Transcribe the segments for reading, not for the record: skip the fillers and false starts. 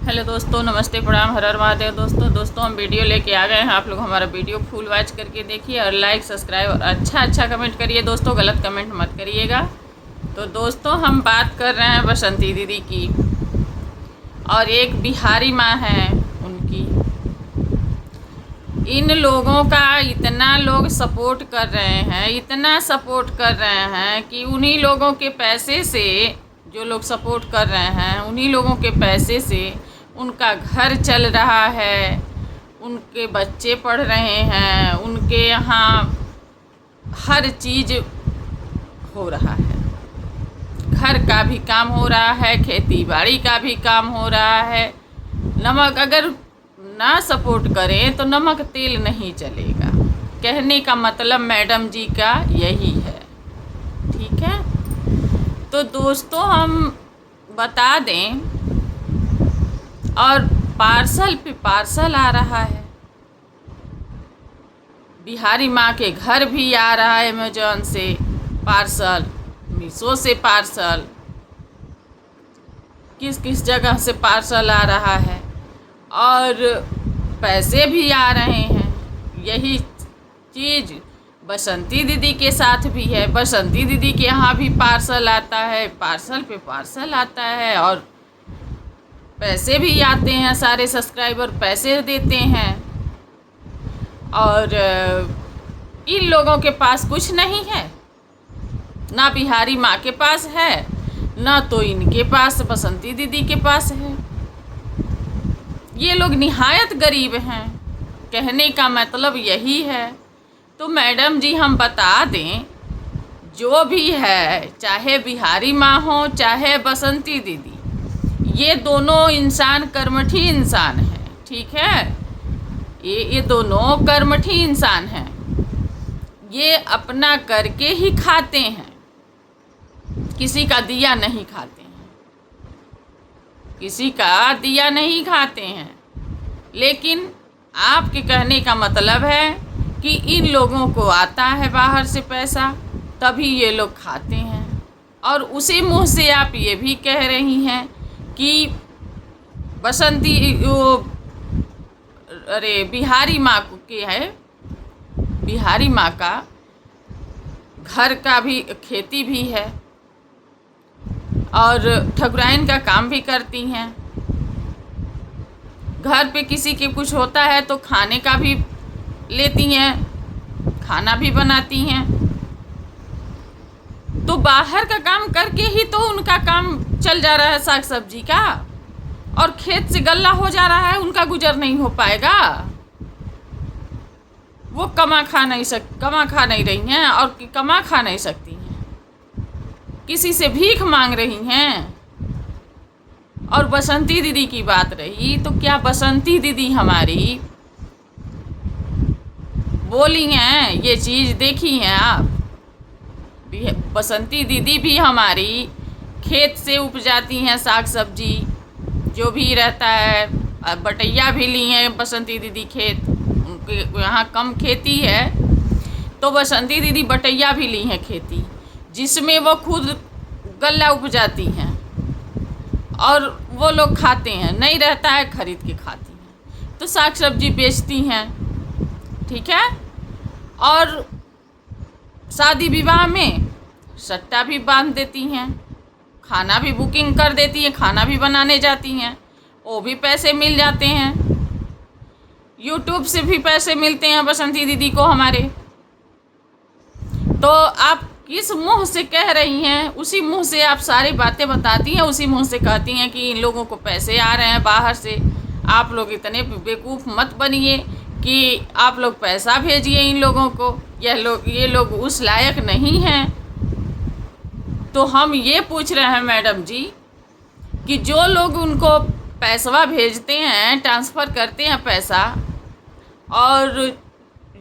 Hello दोस्तों, नमस्ते, प्रणाम, हर हर महादेव। दोस्तों हम वीडियो लेके आ गए हैं। आप लोग हमारा वीडियो फुल वॉच करके देखिए और लाइक सब्सक्राइब और अच्छा कमेंट करिए दोस्तों, गलत कमेंट मत करिएगा। तो दोस्तों हम बात कर रहे हैं बसंती दीदी की, और एक बिहारी माँ है उनकी। इन लोगों का इतना लोग सपोर्ट कर रहे हैं, इतना सपोर्ट कर रहे हैं कि उन्हीं लोगों के पैसे से, जो लोग सपोर्ट कर रहे हैं उन्हीं लोगों के पैसे से उनका घर चल रहा है, उनके बच्चे पढ़ रहे हैं, उनके यहाँ हर चीज़ हो रहा है। घर का भी काम हो रहा है, खेती बाड़ी का भी काम हो रहा है। नमक अगर ना सपोर्ट करें तो नमक तेल नहीं चलेगा। कहने का मतलब मैडम जी का यही है, ठीक है। तो दोस्तों हम बता दें, और पार्सल पे पार्सल आ रहा है। बिहारी माँ के घर भी आ रहा है अमेजोन से पार्सल, मीशो से पार्सल, किस किस जगह से पार्सल आ रहा है, और पैसे भी आ रहे हैं। यही चीज़ बसंती दीदी के साथ भी है। बसंती दीदी के यहाँ भी पार्सल आता है, पार्सल पे पार्सल आता है, और पैसे भी आते हैं। सारे सब्सक्राइबर पैसे देते हैं, और इन लोगों के पास कुछ नहीं है, ना बिहारी माँ के पास है, ना तो इनके पास बसंती दीदी के पास है। ये लोग निहायत गरीब हैं, कहने का मतलब यही है। तो मैडम जी हम बता दें, जो भी है, चाहे बिहारी माँ हो चाहे बसंती दीदी, ये दोनों इंसान कर्मठी इंसान हैं, ठीक है। ये दोनों कर्मठी इंसान हैं। ये अपना करके ही खाते हैं, किसी का दिया नहीं खाते हैं, किसी का दिया नहीं खाते हैं। लेकिन आपके कहने का मतलब है कि इन लोगों को आता है बाहर से पैसा, तभी ये लोग खाते हैं। और उसी मुंह से आप ये भी कह रही हैं कि बसंती बिहारी माँ के है, बिहारी माँ का घर का भी खेती भी है, और ठकुराइन का काम भी करती हैं। घर पे किसी के कुछ होता है तो खाने का भी लेती हैं, खाना भी बनाती हैं। तो बाहर का काम करके ही तो उनका काम चल जा रहा है, साग सब्जी का, और खेत से गल्ला हो जा रहा है, उनका गुजर नहीं हो पाएगा। वो कमा खा नहीं रही हैं, और कमा खा नहीं सकती हैं, किसी से भीख मांग रही हैं। और बसंती दीदी की बात रही, तो क्या बसंती दीदी हमारी बोली हैं, ये चीज़ देखी हैं आप? बसंती दीदी भी हमारी खेत से उपजाती हैं साग सब्जी, जो भी रहता है। बटैया भी ली हैं बसंती दीदी, खेत उनके यहाँ कम खेती है, तो बसंती दीदी बटैया भी ली हैं खेती, जिसमें वो खुद गल्ला उपजाती हैं, और वो लोग खाते हैं। नहीं रहता है खरीद के खाती हैं, तो साग सब्जी बेचती हैं, ठीक है। और शादी विवाह में सट्टा भी बांध देती हैं, खाना भी बुकिंग कर देती हैं, खाना भी बनाने जाती हैं, वो भी पैसे मिल जाते हैं। यूट्यूब से भी पैसे मिलते हैं बसंती दीदी को हमारे। तो आप किस मुंह से कह रही हैं, उसी मुंह से आप सारी बातें बताती हैं, उसी मुंह से कहती हैं कि इन लोगों को पैसे आ रहे हैं बाहर से। आप लोग इतने बेवकूफ़ मत बनिए कि आप लोग पैसा भेजिए इन लोगों को। ये लोग उस लायक नहीं हैं। तो हम ये पूछ रहे हैं मैडम जी कि जो लोग उनको पैसवा भेजते हैं, ट्रांसफ़र करते हैं पैसा, और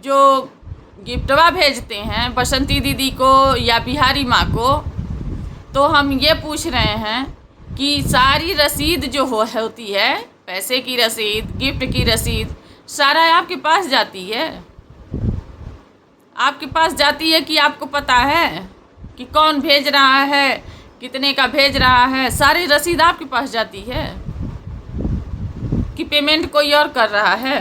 जो गिफ्टवा भेजते हैं बसंती दीदी को या बिहारी माँ को, तो हम ये पूछ रहे हैं कि सारी रसीद जो होती है, पैसे की रसीद, गिफ्ट की रसीद, सारा आपके पास जाती है? आपके पास जाती है कि आपको पता है कि कौन भेज रहा है, कितने का भेज रहा है? सारी रसीद आपके पास जाती है? कि पेमेंट कोई और कर रहा है।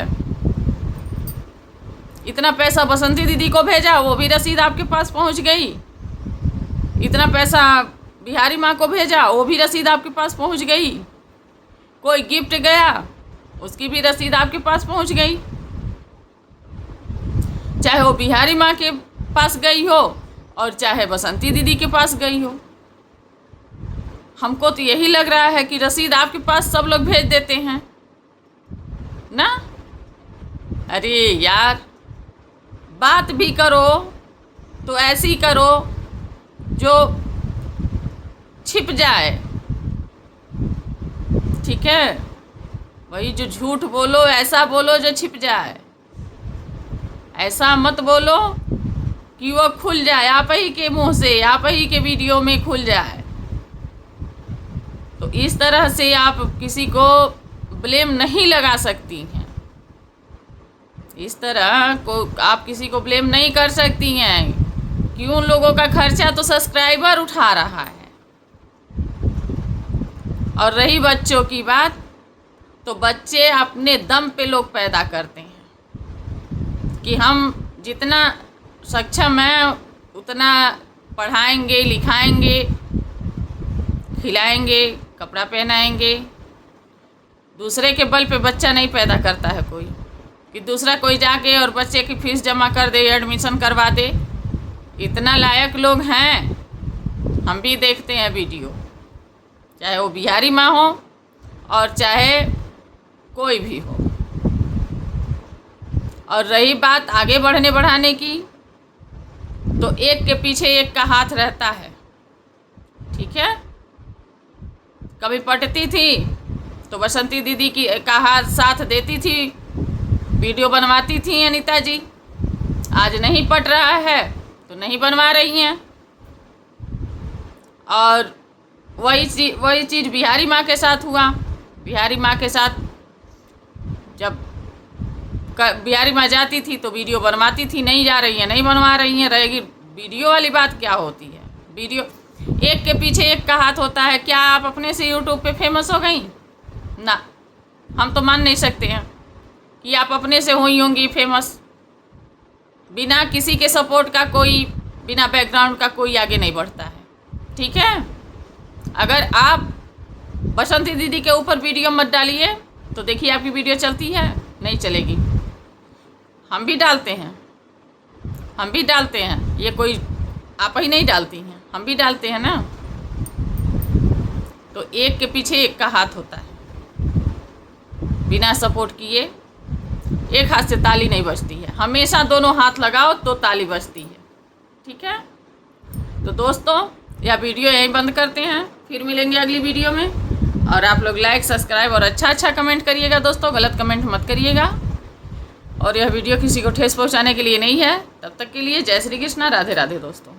इतना पैसा बसंती दीदी को भेजा, वो भी रसीद आपके पास पहुंच गई। इतना पैसा बिहारी माँ को भेजा, वो भी रसीद आपके पास पहुंच गई। कोई गिफ्ट गया, उसकी भी रसीद आपके पास पहुंच गई। चाहे वो बिहारी माँ के पास गई हो और चाहे बसंती दीदी के पास गई हो। हमको तो यही लग रहा है कि रसीद आपके पास सब लोग भेज देते हैं ना। अरे यार, बात भी करो तो ऐसी करो जो छिप जाए, ठीक है। वही जो झूठ बोलो, ऐसा बोलो जो छिप जाए। ऐसा मत बोलो कि वो खुल जाए आप ही के मुंह से, आप ही के वीडियो में खुल जाए। तो इस तरह से आप किसी को ब्लेम नहीं लगा सकती हैं। इस तरह को आप किसी को ब्लेम नहीं कर सकती हैं कि उन लोगों का खर्चा तो सब्सक्राइबर उठा रहा है। और रही बच्चों की बात, तो बच्चे अपने दम पे लोग पैदा करते हैं कि हम जितना सक्षम हैं उतना पढ़ाएंगे, लिखाएंगे, खिलाएंगे, कपड़ा पहनाएंगे। दूसरे के बल पे बच्चा नहीं पैदा करता है कोई, कि दूसरा कोई जाके और बच्चे की फीस जमा कर दे, एडमिशन करवा दे। इतना लायक लोग हैं, हम भी देखते हैं वीडियो, चाहे वो बिहारी माँ हो और चाहे कोई भी हो। और रही बात आगे बढ़ाने की, तो एक के पीछे एक का हाथ रहता है, ठीक है। कभी पटती थी तो बसंती दीदी की का हाथ साथ देती थी, वीडियो बनवाती थी अनीता जी। आज नहीं पट रहा है तो नहीं बनवा रही हैं। और वही चीज़ बिहारी माँ के साथ हुआ। बिहारी माँ के साथ जब बिहारी माँ जाती थी तो वीडियो बनवाती थी, नहीं जा रही हैं, नहीं बनवा रही हैं। रहेगी वीडियो वाली बात क्या होती है। वीडियो एक के पीछे एक का हाथ होता है। क्या आप अपने से यूट्यूब पे फेमस हो गई ना? हम तो मान नहीं सकते हैं कि आप अपने से हुई होंगी फेमस। बिना किसी के सपोर्ट का कोई, बिना बैकग्राउंड का कोई आगे नहीं बढ़ता है, ठीक है। अगर आप बसंती दीदी के ऊपर वीडियो मत डालिए तो देखिए आपकी वीडियो चलती है, नहीं चलेगी। हम भी डालते हैं, ये कोई आप ही नहीं डालती हैं, हम भी डालते हैं ना। तो एक के पीछे एक का हाथ होता है। बिना सपोर्ट किए एक हाथ से ताली नहीं बजती है। हमेशा दोनों हाथ लगाओ तो ताली बजती है, ठीक है। तो दोस्तों, यह वीडियो यहीं बंद करते हैं, फिर मिलेंगे अगली वीडियो में। और आप लोग लाइक, सब्सक्राइब और अच्छा कमेंट करिएगा दोस्तों, गलत कमेंट मत करिएगा। और यह वीडियो किसी को ठेस पहुंचाने के लिए नहीं है। तब तक के लिए जय श्री कृष्णा, राधे राधे दोस्तों।